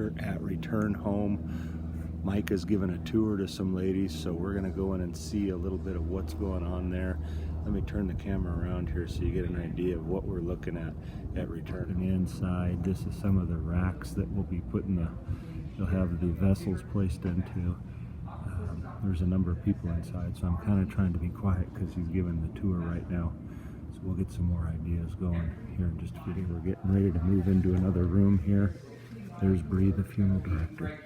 here at Return Home. Micah's given a tour to some ladies, so we're going to go in and see a little bit of what's going on there. Let me turn the camera around here so you get an idea of what we're looking at Return. And inside, this is some of the racks that we'll be putting you'll have the vessels placed into. There's a number of people inside, so I'm kind of trying to be quiet because he's giving the tour right now. So we'll get some more ideas going here in just a few. We're getting ready to move into another room here. There's Brie, the funeral director.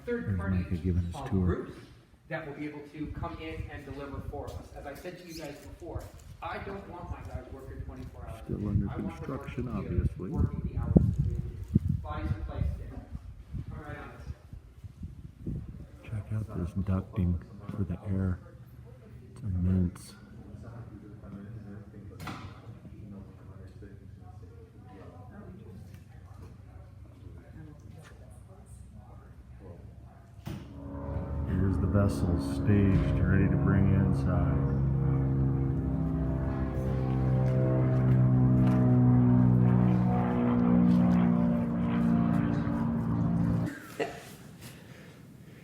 There's Micah giving his tour. That will be able to come in and deliver for us. As I said to you guys before, I don't want my guys working 24 hours. Still under construction, obviously. Working the hours. Bodies are placed in. All right, on this. Check out this ducting for the air. It's immense. Here's the vessels staged, ready to bring inside.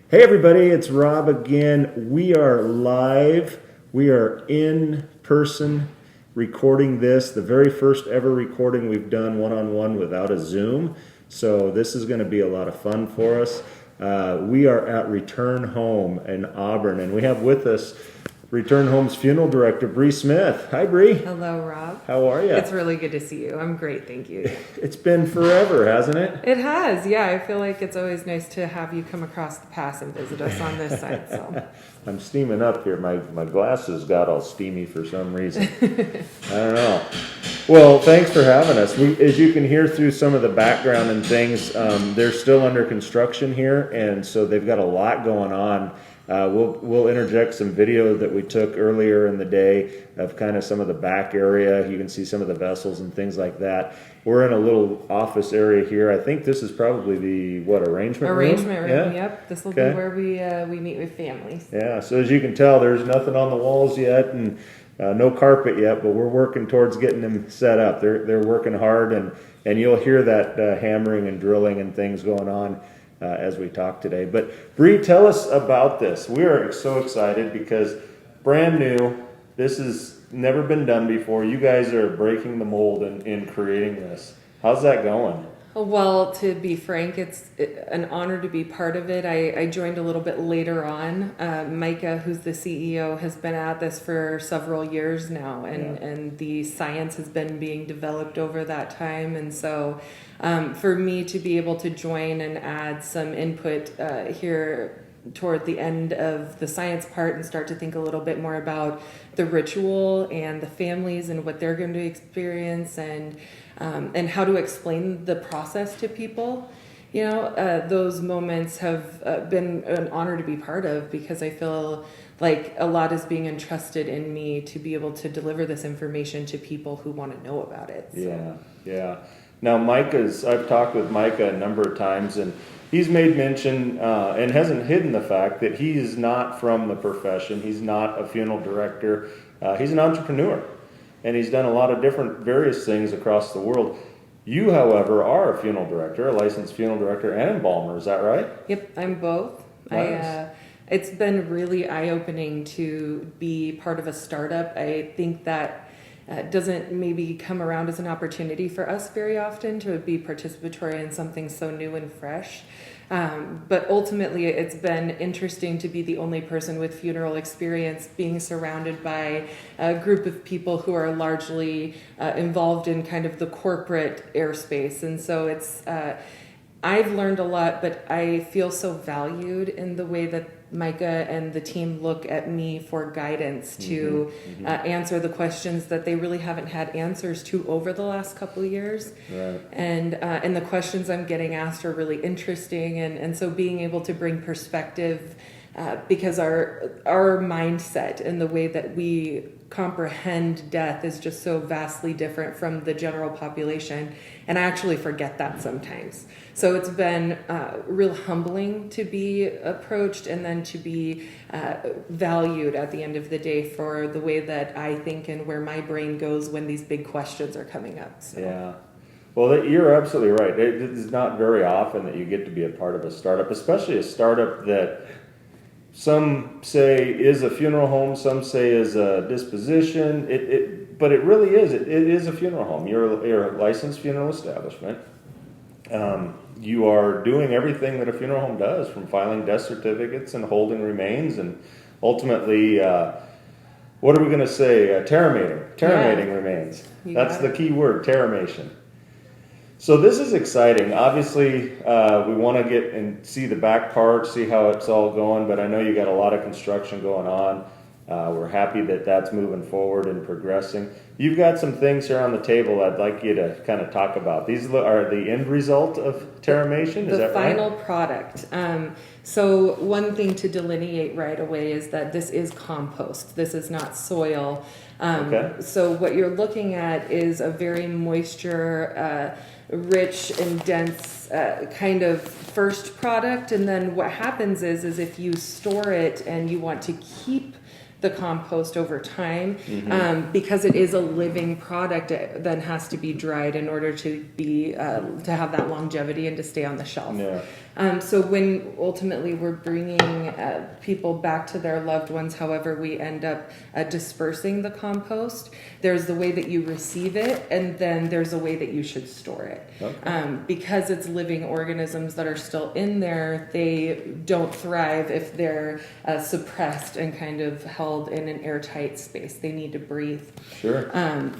Hey everybody, it's Rob again. We are live. We are in person recording this, the very first ever recording we've done one-on-one without a Zoom. So this is going to be a lot of fun for us. We are at Return Home in Auburn, and we have with us Return Home's funeral director, Brie Smith. Hi, Brie. Hello, Rob. How are you? It's really good to see you. I'm great, thank you. It's been forever, hasn't it? It has, yeah. I feel like it's always nice to have you come across the pass and visit us on this side. So I'm steaming up here. My glasses got all steamy for some reason. I don't know. Well, thanks for having us. As you can hear through some of the background and things, they're still under construction here, and so they've got a lot going on. We'll interject some video that we took earlier in the day of kind of some of the back area. You can see some of the vessels and things like that. We're in a little office area here. I think this is probably the arrangement room? Arrangement room, Yeah? Yep. This will Okay. be where we meet with families. Yeah, so as you can tell, there's nothing on the walls yet and no carpet yet, but we're working towards getting them set up. They're working hard, and you'll hear that hammering and drilling and things going on as we talk today. But Brie, tell us about this. We are so excited because brand new. This has never been done before. You guys are breaking the mold in creating this. How's that going? Well, to be frank, it's an honor to be part of it. I joined a little bit later on. Micah, who's the CEO, has been at this for several years now, and the science has been being developed over that time. And so for me to be able to join and add some input here toward the end of the science part and start to think a little bit more about the ritual and the families and what they're going to experience and how to explain the process to people. You know, those moments have been an honor to be part of because I feel like a lot is being entrusted in me to be able to deliver this information to people who want to know about it. So. Yeah. Now, I've talked with Micah a number of times, and he's made mention and hasn't hidden the fact that he is not from the profession. He's not a funeral director. He's an entrepreneur, and he's done a lot of different various things across the world. You, however, are a funeral director, a licensed funeral director and embalmer. Is that right? Yep, I'm both. Nice. It's been really eye-opening to be part of a startup. I think that doesn't maybe come around as an opportunity for us very often to be participatory in something so new and fresh. But ultimately, it's been interesting to be the only person with funeral experience being surrounded by a group of people who are largely involved in kind of the corporate airspace. And so I've learned a lot, but I feel so valued in the way that Micah and the team look at me for guidance to answer the questions that they really haven't had answers to over the last couple of years. Right. And the questions I'm getting asked are really interesting. And so being able to bring perspective because our mindset and the way that we comprehend death is just so vastly different from the general population, and I actually forget that sometimes. So it's been real humbling to be approached and then to be valued at the end of the day for the way that I think and where my brain goes when these big questions are coming up. So. Yeah. Well, you're absolutely right. It is not very often that you get to be a part of a startup, especially a startup that some say is a funeral home, some say is a disposition. But it really is. It is a funeral home. You're a licensed funeral establishment. You are doing everything that a funeral home does, from filing death certificates and holding remains, and ultimately, what are we going to say? Terminating remains. That's the key word, termination. So this is exciting. Obviously, we want to get and see the back part, see how it's all going, but I know you got a lot of construction going on. We're happy that that's moving forward and progressing. You've got some things here on the table I'd like you to kind of talk about. These are the end result of termination, is that right? The final product. So one thing to delineate right away is that this is compost. This is not soil. Okay. So what you're looking at is a very moisture rich and dense kind of first product, and then what happens is if you store it and you want to keep the compost over time, because it is a living product, it then has to be dried in order to be to have that longevity and to stay on the shelf. Yeah. So when ultimately we're bringing people back to their loved ones, however we end up dispersing the compost, there's the way that you receive it, and then there's a way that you should store it. Okay. Because it's living organisms that are still in there, they don't thrive if they're suppressed and kind of held in an airtight space. They need to breathe. Sure.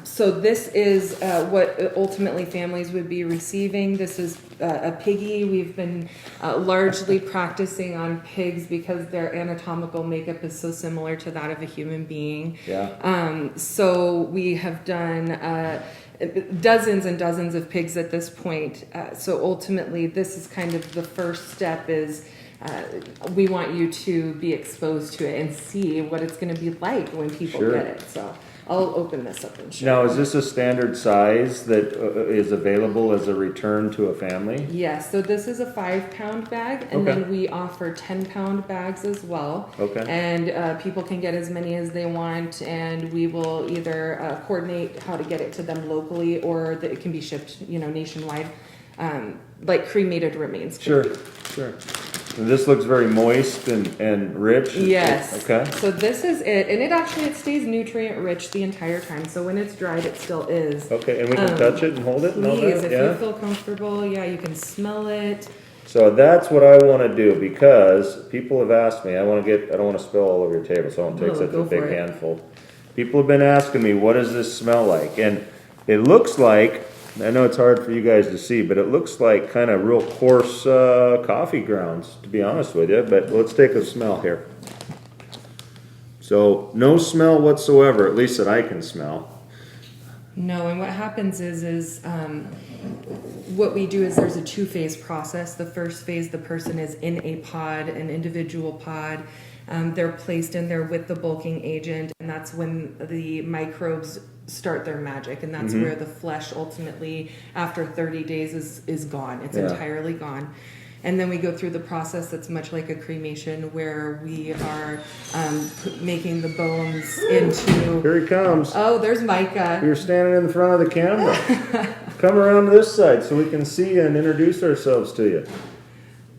So this is what ultimately families would be receiving. This is a piggy. We've been largely practicing on pigs because their anatomical makeup is so similar to that of a human being. Yeah. So we have done dozens and dozens of pigs at this point. So ultimately, this is kind of the first step is we want you to be exposed to it and see what it's going to be like when people get it. So I'll open this up and show Now, you. is this a standard size that is available as a return to a family? Yes, so this is a 5-pound bag, and then we offer 10-pound bags as well. Okay. And people can get as many as they want, and we will either coordinate how to get it to them locally, or that it can be shipped, nationwide, like cremated remains. Sure. And this looks very moist and rich. Yes. Okay. So this is it, and it stays nutrient rich the entire time. So when it's dried, it still is. Okay, and we can touch it and hold it and all Please, that? if you feel comfortable, you can smell it. So that's what I want to do, because people have asked me, I don't want to spill all over your table, so I don't take such a big handful. People have been asking me, what does this smell like? And it looks like, I know it's hard for you guys to see, but it looks like kind of real coarse coffee grounds, to be honest with you. But let's take a smell here. So no smell whatsoever, at least that I can smell. No, and what happens is what we do is there's a 2-phase process. The first phase, the person is in a pod, an individual pod. They're placed in there with the bulking agent, and that's when the microbes start their magic, and that's where the flesh ultimately, after 30 days, is gone. It's entirely gone. And then we go through the process that's much like a cremation, where we are making the bones into... Here he comes. Oh, there's Micah. You're standing in front of the camera. Come around to this side so we can see you and introduce ourselves to you.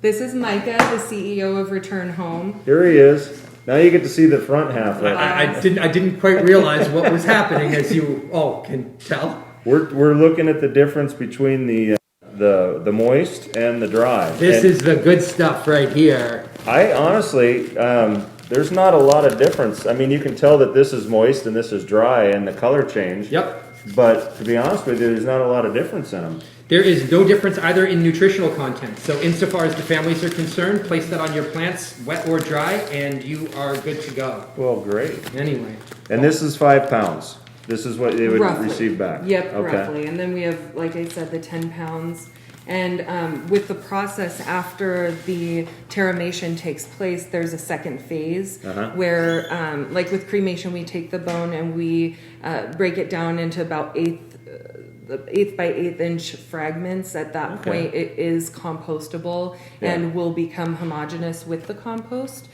This is Micah, the CEO of Return Home. Here he is. Now you get to see the front half. I didn't quite realize what was happening, as you all can tell. We're looking at the difference between the moist and the dry. This is the good stuff right here. I honestly, there's not a lot of difference. I mean, you can tell that this is moist and this is dry, and the color change. Yep. But to be honest with you, there's not a lot of difference in them. There is no difference either in nutritional content. So insofar as the families are concerned, place that on your plants, wet or dry, and you are good to go. Well, great. Anyway. And this is 5 pounds. This is what they would Roughly. receive back. Yep, Okay. roughly. And then we have, like I said, the 10 pounds. And with the process after the termination takes place, there's a second phase where, like with cremation, we take the bone and we break it down into about the 1/8 by 1/8 inch fragments. At that Okay. point, it is compostable Yeah. and will become homogeneous with the compost.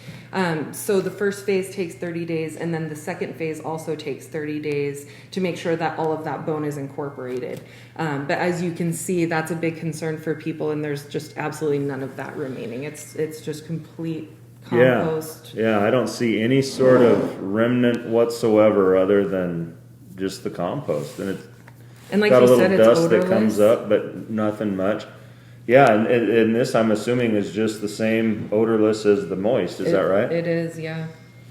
So the first phase takes 30 days, and then the second phase also takes 30 days to make sure that all of that bone is incorporated. But as you can see, that's a big concern for people, and there's just absolutely none of that remaining. It's just complete compost. Yeah, I don't see any sort of remnant whatsoever other than just the compost, and it's And like got you a little said, it's dust odorless. that comes up, but nothing much. Yeah, and this I'm assuming is just the same odorless as the moist. Is that right? It is, yeah.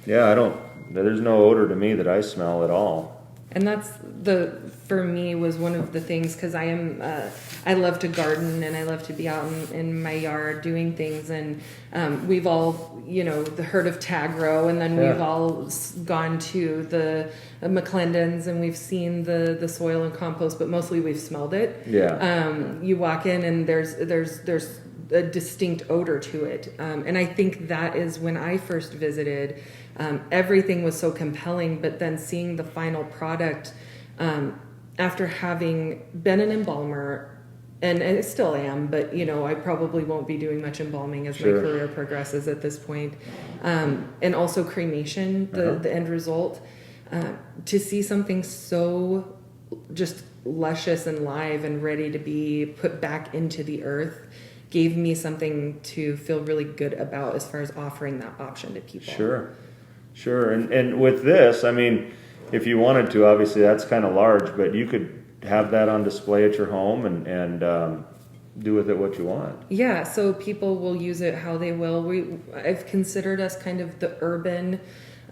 Yeah, there's no odor to me that I smell at all. And that's for me was one of the things, because I love to garden and I love to be out in my yard doing things, and we've all, heard of Tagro, and then Yeah. we've all gone to the McClendon's and we've seen the soil and compost, but mostly we've smelled it. Yeah. You walk in and there's a distinct odor to it, and I think that is when I first visited. Everything was so compelling, but then seeing the final product, after having been an embalmer, and I still am, but I probably won't be doing much embalming as Sure. my career progresses at this point, and also cremation, the end result, to see something so just luscious and live and ready to be put back into the earth gave me something to feel really good about as far as offering that option to people. Sure. And with this, I mean, if you wanted to, obviously that's kind of large, but you could have that on display at your home and do with it what you want. Yeah, so people will use it how they will. I've considered us kind of the urban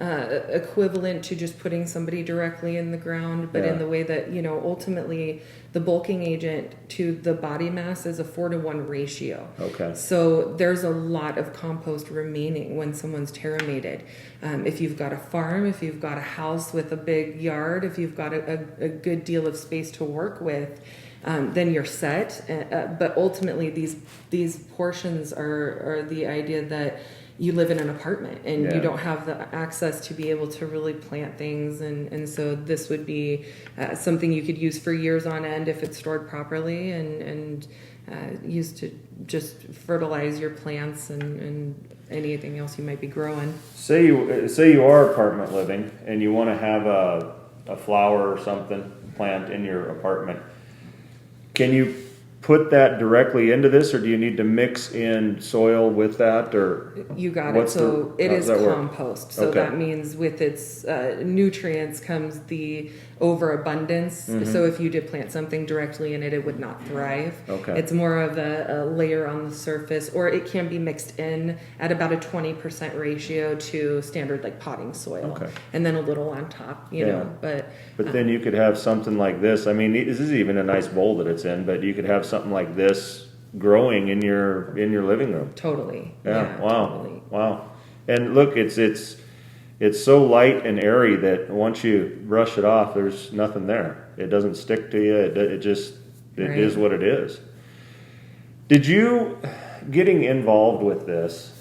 equivalent to just putting somebody directly in the ground, but Yeah. in the way that, ultimately the bulking agent to the body mass is a 4-to-1 ratio. Okay. So there's a lot of compost remaining when someone's teramated. If you've got a farm, if you've got a house with a big yard, if you've got a good deal of space to work with, then you're set. But ultimately, these portions are the idea that you live in an apartment and Yeah. you don't have the access to be able to really plant things, and so this would be something you could use for years on end if it's stored properly and used to just fertilize your plants and anything else you might be growing. Say you are apartment living and you want to have a flower or something plant in your apartment. Can you put that directly into this, or do you need to mix in soil with that, or You got What's it. So the- it how is does that work? compost. So Okay. that means with its nutrients comes the overabundance. Mm-hmm. So if you did plant something directly in it, it would not thrive. Okay. It's more of a layer on the surface, or it can be mixed in at about a 20% ratio to standard like potting soil, Okay. and then a little on top. You Yeah. know, but then you could have something like this. I mean, this is even a nice bowl that it's in, but you could have something like this growing in your living room. totally. Yeah. Wow. Totally. Wow. And look, it's so light and airy that once you brush it off, there's nothing there. It doesn't stick to you. It just Right. is what it is. Did you getting involved with this?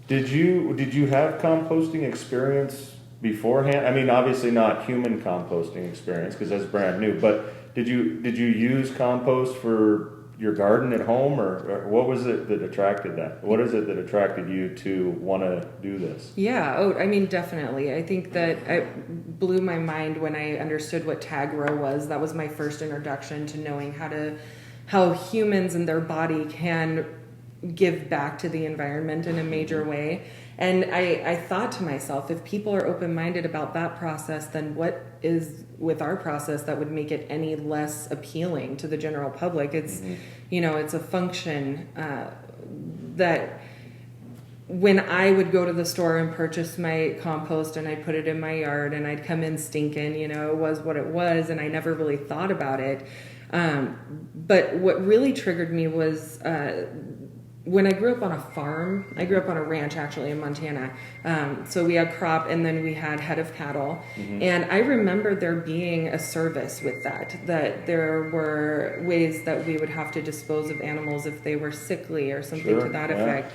Did you have composting experience beforehand? I mean, obviously not human composting experience because that's brand new. But did you use compost for your garden at home, or what was it that attracted that? What is it that attracted you to want to do this? Yeah, I mean, definitely. I think that it blew my mind when I understood what Tagro was. That was my first introduction to knowing how humans and their body can give back to the environment in a major way. And I thought to myself, if people are open-minded about that process, then what is with our process that would make it any less appealing to the general public? It's, it's a function that when I would go to the store and purchase my compost and I'd put it in my yard and I'd come in stinking, it was what it was, and I never really thought about it. But what really triggered me was when I grew up on a farm. I grew up on a ranch actually in Montana. So we had crop and then we had head of cattle. And I remember there being a service with that there were ways that we would have to dispose of animals if they were sickly or something Sure, to that yeah. effect.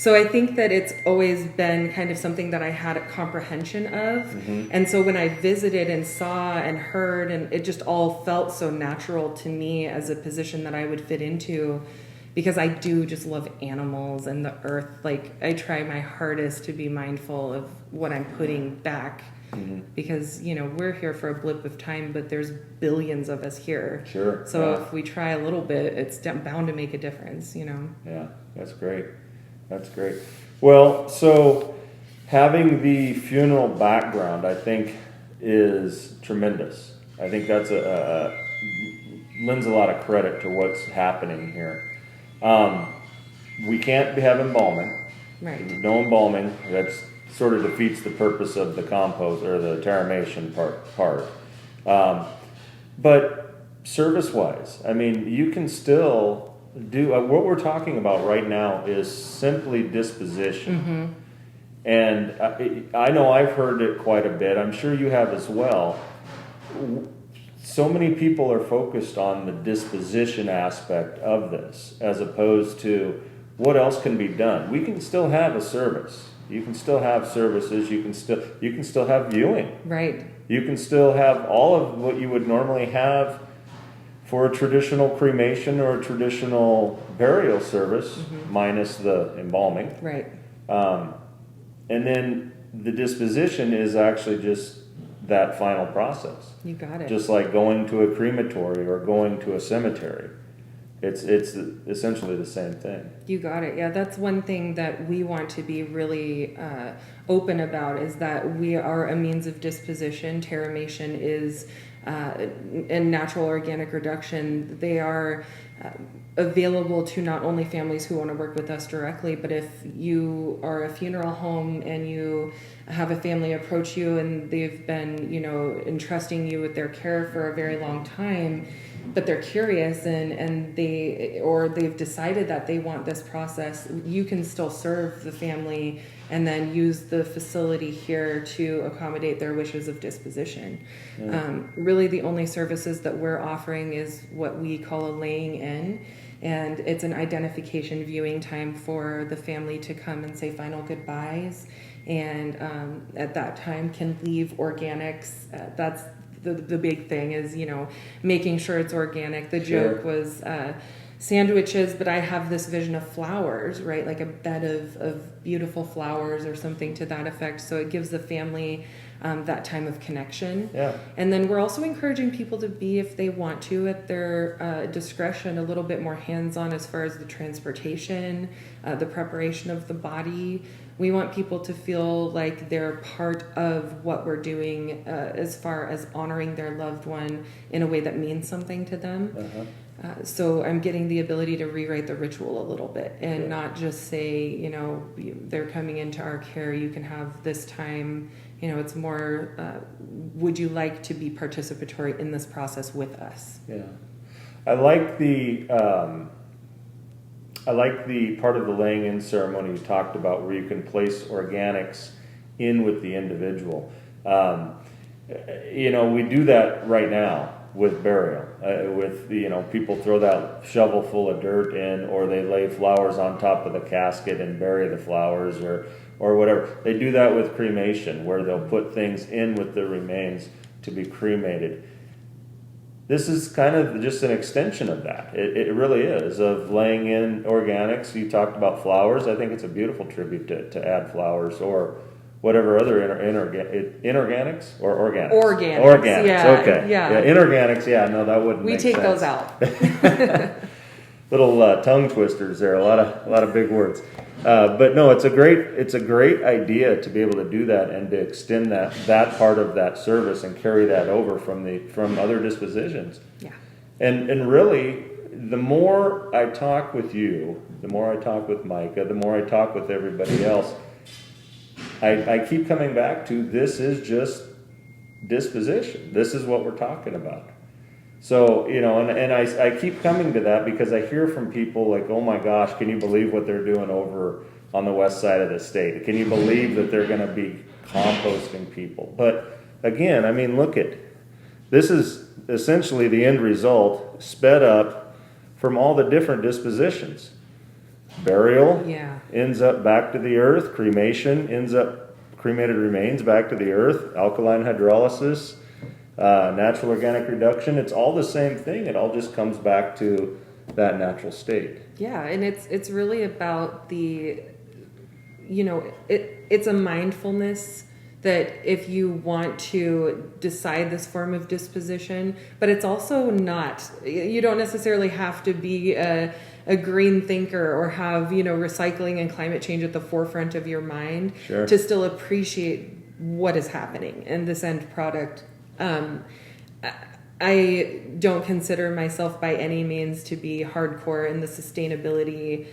So I think that it's always been kind of something that I had a comprehension of. Mm-hmm. And so when I visited and saw and heard, and it just all felt so natural to me as a position that I would fit into, because I do just love animals and the earth. Like, I try my hardest to be mindful of what I'm putting back. Mm-hmm. Because, you know, we're here for a blip of time, but there's billions of us here. Sure. So yeah. if we try a little bit, it's bound to make a difference, you know? Yeah, that's great. That's great. Well, so having the funeral background, I think, is tremendous. I think that's lends a lot of credit to what's happening here. We can't have embalming. Right. No embalming. That's sort of defeats the purpose of the compost or the terramation part. But service-wise, I mean, you can still do what we're talking about right now is simply disposition. Mm-hmm. And I know I've heard it quite a bit. I'm sure you have as well. So many people are focused on the disposition aspect of this as opposed to what else can be done. We can still have a service. You can still have services. You can still have viewing. Right. You can still have all of what you would normally have for a traditional cremation or a traditional burial service, mm-hmm. minus the embalming. Right. And then the disposition is actually just that final process. You got it. Just like going to a crematory or going to a cemetery. It's essentially the same thing. You got it. Yeah, that's one thing that we want to be really open about, is that we are a means of disposition. Terramation is and natural organic reduction. They are available to not only families who want to work with us directly, but if you are a funeral home and you have a family approach you and they've been, you know, entrusting you with their care for a very long time, but they're curious and they've decided that they want this process, you can still serve the family and then use the facility here to accommodate their wishes of disposition. Yeah. Really the only services that we're offering is what we call a laying in, and it's an identification viewing time for the family to come and say final goodbyes, and at that time can leave organics. That's the big thing, is, you know, making sure it's organic. The Sure. joke was sandwiches, but I have this vision of flowers, right? Like a bed of beautiful flowers or something to that effect. So it gives the family that time of connection. Yeah. And then we're also encouraging people to be, if they want to, at their discretion, a little bit more hands-on as far as the transportation, the preparation of the body. We want people to feel like they're part of what we're doing as far as honoring their loved one in a way that means something to them. Uh-huh. So I'm getting the ability to rewrite the ritual a little bit and Sure. not just say, you know, they're coming into our care, you can have this time. You know, it's more, would you like to be participatory in this process with us? Yeah. I like the part of the laying in ceremony you talked about where you can place organics in with the individual. You know, we do that right now with burial. People throw that shovel full of dirt in, or they lay flowers on top of the casket and bury the flowers, or whatever. They do that with cremation, where they'll put things in with the remains to be cremated. This is kind of just an extension of that. It really is, of laying in organics. You talked about flowers. I think it's a beautiful tribute to add flowers or whatever other inorganics or organics? Organics, yeah, okay. yeah. Inorganics, yeah, no, that wouldn't We make take sense. those out. Little tongue twisters there, a lot of big words. But no, it's a great idea to be able to do that and to extend that part of that service and carry that over from other dispositions. Yeah. And really, the more I talk with you, the more I talk with Micah, the more I talk with everybody else, I keep coming back to, this is just disposition. This is what we're talking about. So, you know, and I keep coming to that because I hear from people like, oh my gosh, can you believe what they're doing over on the west side of the state? Can you believe that they're going to be composting people? But again, I mean, this is essentially the end result sped up from all the different dispositions. burial Yeah. ends up back to the earth, cremation ends up cremated remains back to the earth, alkaline hydrolysis, natural organic reduction. It's all the same thing. It all just comes back to that natural state. Yeah, and it's really about the, it's a mindfulness that if you want to decide this form of disposition, but it's also not, you don't necessarily have to be a green thinker or have, recycling and climate change at the forefront of your mind Sure. to still appreciate what is happening in this end product. I don't consider myself by any means to be hardcore in the sustainability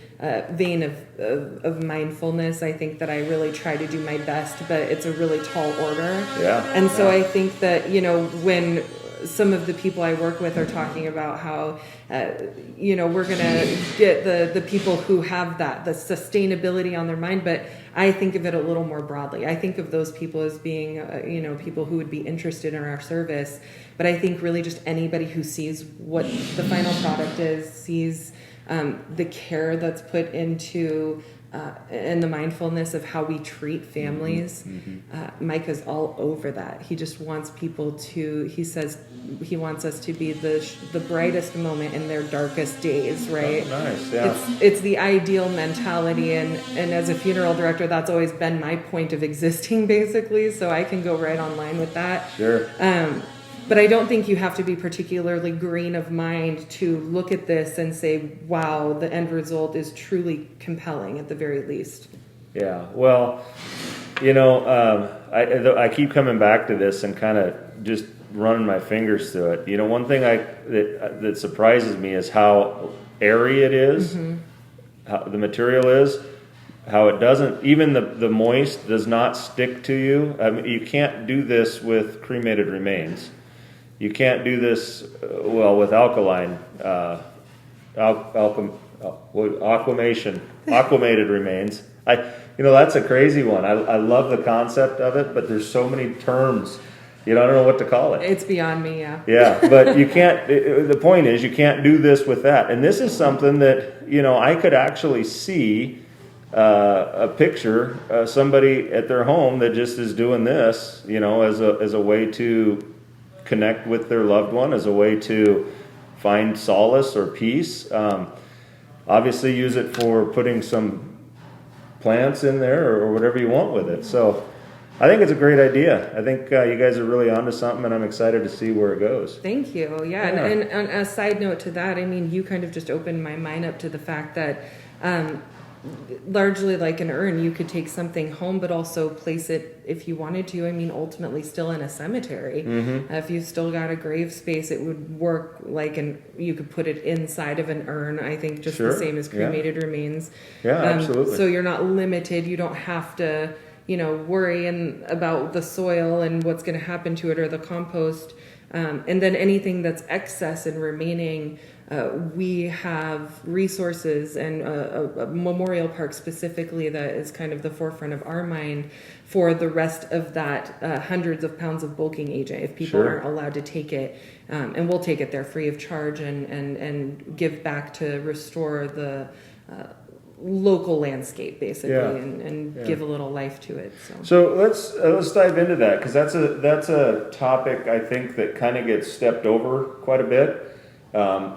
vein of mindfulness. I think that I really try to do my best, but it's a really tall order. Yeah. And so yeah. I think that, when some of the people I work with are talking about how, we're going to get the people who have the sustainability on their mind, but I think of it a little more broadly. I think of those people as being, people who would be interested in our service. But I think really just anybody who sees what the final product is, sees the care that's put into and the mindfulness of how we treat families. Mm-hmm. Micah's all over that. He just wants people to, he says he wants us to be the brightest moment in their darkest days, right? Oh, nice, yeah. It's the ideal mentality, and as a funeral director, that's always been my point of existing, basically, so I can go right online with that. Sure. But I don't think you have to be particularly green of mind to look at this and say, wow, the end result is truly compelling at the very least. Yeah, well, I keep coming back to this and kind of just running my fingers through it. One thing that surprises me is how airy it is, how the material is, how it doesn't, even the moist does not stick to you. I mean, you can't do this with cremated remains. You can't do this, with alkaline, aquamated remains. That's a crazy one. I love the concept of it, but there's so many terms, I don't know what to call it. It's beyond me, yeah. Yeah, but you can't, the point is you can't do this with that. And this is something that, I could actually see a picture, somebody at their home that just is doing this, as a way to connect with their loved one, as a way to find solace or peace. Obviously use it for putting some plants in there or whatever you want with it. So I think it's a great idea. I think you guys are really onto something, and I'm excited to see where it goes. Thank you. Yeah. And a side note to that, I mean, you kind of just opened my mind up to the fact that largely like an urn, you could take something home, but also place it, if you wanted to, I mean, ultimately still in a cemetery. If you've still got a grave space, it would work you could put it inside of an urn, I think, just Sure. the same as cremated remains. Yeah, absolutely. So you're not limited. You don't have to, worry about the soil and what's going to happen to it or the compost. And then anything that's excess and remaining, we have resources and a memorial park specifically that is kind of the forefront of our mind for the rest of that hundreds of pounds of bulking agent if people Sure. aren't allowed to take it. And we'll take it there free of charge and give back to restore the local landscape basically and give a little life to it. So let's dive into that, because that's a topic I think that kind of gets stepped over quite a bit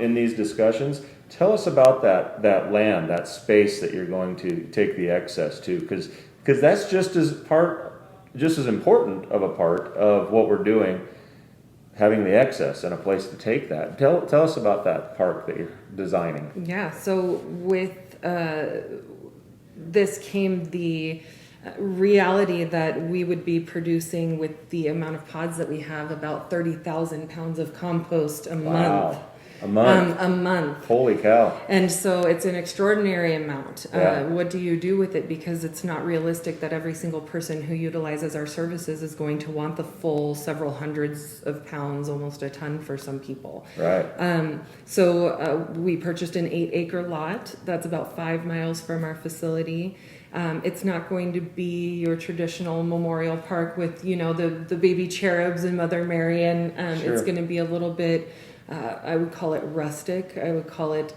in these discussions. Tell us about that land, that space that you're going to take the excess to, because that's just as important of a part of what we're doing, having the excess and a place to take that. Tell us about that park that you're designing. Yeah, so with this came the reality that we would be producing, with the amount of pods that we have, about 30,000 pounds of compost a month. A month. A month. Holy cow. And so it's an extraordinary amount. Yeah. What do you do with it? Because it's not realistic that every single person who utilizes our services is going to want the full several hundreds of pounds, almost a ton for some people. Right. So we purchased an 8-acre lot that's about 5 miles from our facility. It's not going to be your traditional memorial park with, the baby cherubs and Mother Mary. And Sure. it's going to be a little bit, I would call it rustic. I would call it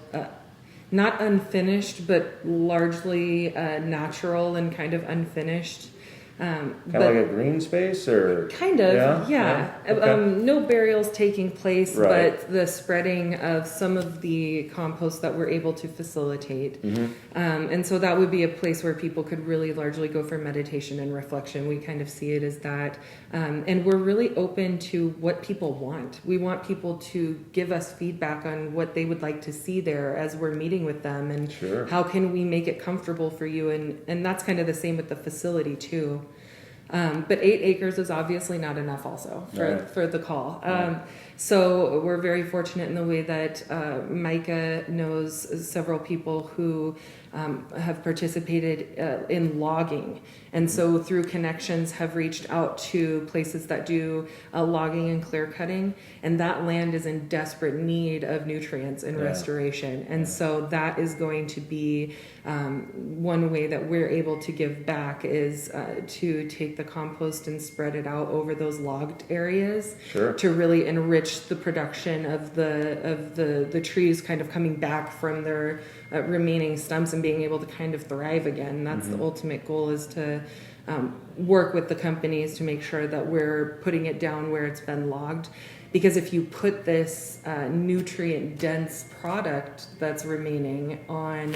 not unfinished, but largely natural and kind of unfinished. Kind of like a green space, or Kind of, yeah. Okay. No burials taking place, Right. but the spreading of some of the compost that we're able to facilitate. And so that would be a place where people could really largely go for meditation and reflection. We kind of see it as that. And we're really open to what people want. We want people to give us feedback on what they would like to see there as we're meeting with them, and Sure. how can we make it comfortable for you. And that's kind of the same with the facility too. But 8 acres is obviously not enough also Right. for the call. Right. So we're very fortunate in the way that Micah knows several people who have participated in logging. And so through connections have reached out to places that do logging and clear cutting. And that land is in desperate need of nutrients and Yeah. restoration. And so that is going to be one way that we're able to give back, is to take the compost and spread it out over those logged areas. Sure. To really enrich the production of the trees kind of coming back from their remaining stumps and being able to kind of thrive again. That's the ultimate goal, is to work with the companies to make sure that we're putting it down where it's been logged. Because if you put this nutrient dense product that's remaining on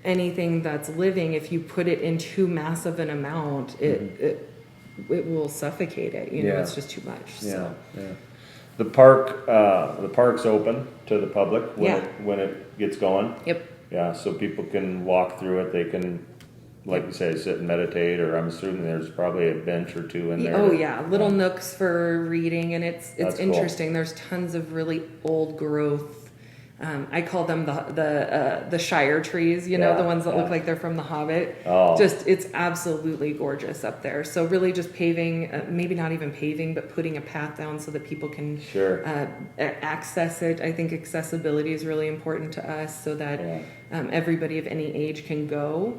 anything that's living, if you put it in too massive an amount, it will suffocate it. You know, Yeah. it's just too much. Yeah, So. yeah. The park's open to the public when Yeah. when it gets going. Yep. Yeah, so people can walk through it. They can, like you say, sit and meditate, or I'm assuming there's probably a bench or two in there. Oh yeah, little nooks for reading, and it's That's cool. interesting. There's tons of really old growth. I call them the Shire trees. You know, Yeah, the ones that look yeah. like they're from The Hobbit. Oh. It's absolutely gorgeous up there. So really, just paving, maybe not even paving, but putting a path down so that people can Sure. access it. I think accessibility is really important to us, so that Yeah. everybody of any age can go.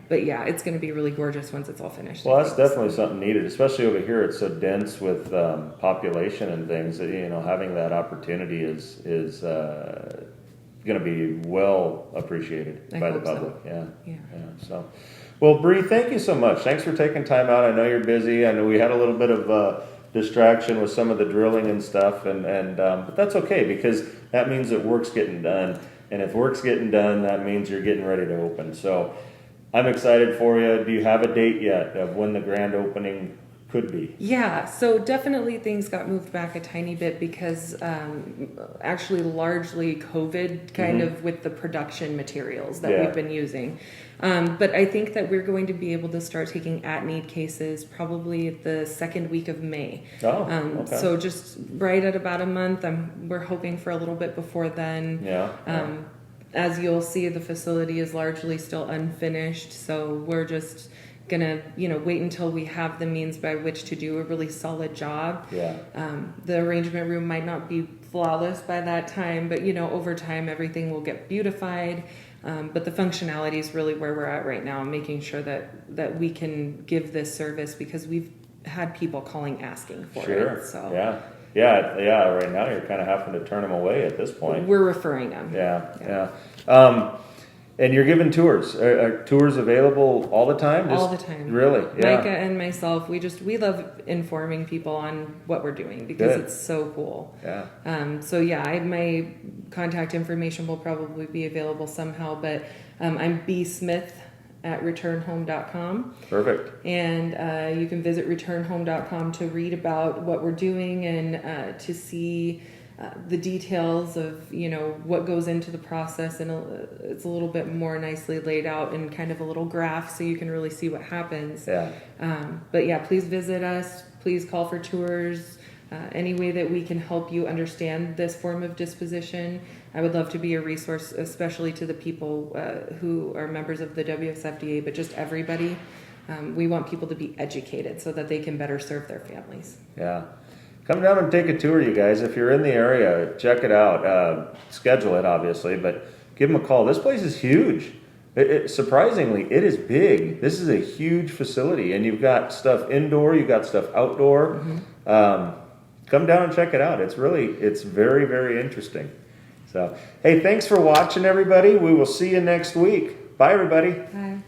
But yeah, it's going to be really gorgeous once it's all finished. Well, that's definitely something needed, especially over here. It's so dense with population and things that, you know, having that opportunity is going to be well appreciated I by the hope so. public. Yeah. Yeah. So, well, Brie, thank you so much. Thanks for taking time out. I know you're busy. I know we had a little bit of distraction with some of the drilling and stuff, but that's okay, because that means that work's getting done. And if work's getting done, that means you're getting ready to open. So I'm excited for you. Do you have a date yet of when the grand opening could be? Yeah, so definitely things got moved back a tiny bit because actually largely COVID kind of with the production materials that Yeah. we've been using. But I think that we're going to be able to start taking at-need cases probably the second week of May. Oh, okay. So just right at about a month. We're hoping for a little bit before then. Yeah. As you'll see, the facility is largely still unfinished, so we're just gonna, wait until we have the means by which to do a really solid job. Yeah. The arrangement room might not be flawless by that time, but over time everything will get beautified. But the functionality is really where we're at right now, making sure that we can give this service, because we've had people calling asking for Sure. it. So Yeah. Right now, you're kind of having to turn them away at this point. we're referring them. Yeah. And you're giving tours. Are tours available all the time? All the time. Really? Yeah. Micah and myself, we love informing people on what we're doing, because Good. it's so cool. Yeah. My contact information will probably be available somehow, but I'm Brie Smith at returnhome.com. Perfect. And you can visit returnhome.com to read about what we're doing, and to see the details of what goes into the process, and it's a little bit more nicely laid out in kind of a little graph, so you can really see what happens. Yeah. But yeah, please visit us. Please call for tours. Any way that we can help you understand this form of disposition, I would love to be a resource, especially to the people who are members of the WSFDA, but just everybody. We want people to be educated so that they can better serve their families. Yeah. Come down and take a tour, you guys. If you're in the area, check it out. Schedule it, obviously, but give them a call. This place is huge. Surprisingly, it is big. This is a huge facility, and you've got stuff indoor, you've got stuff outdoor. Come down and check it out. It's very, very interesting. So, hey, thanks for watching, everybody. We will see you next week. Bye, everybody. Bye.